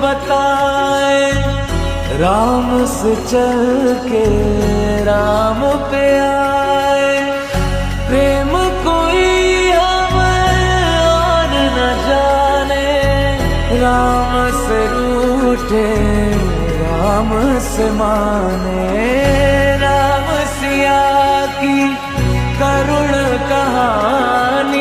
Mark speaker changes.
Speaker 1: बताए, राम से चल के राम पे आए। प्रेम कोई हमें और न जाने, राम से रूठे राम से माने। राम सिया की करुण कहानी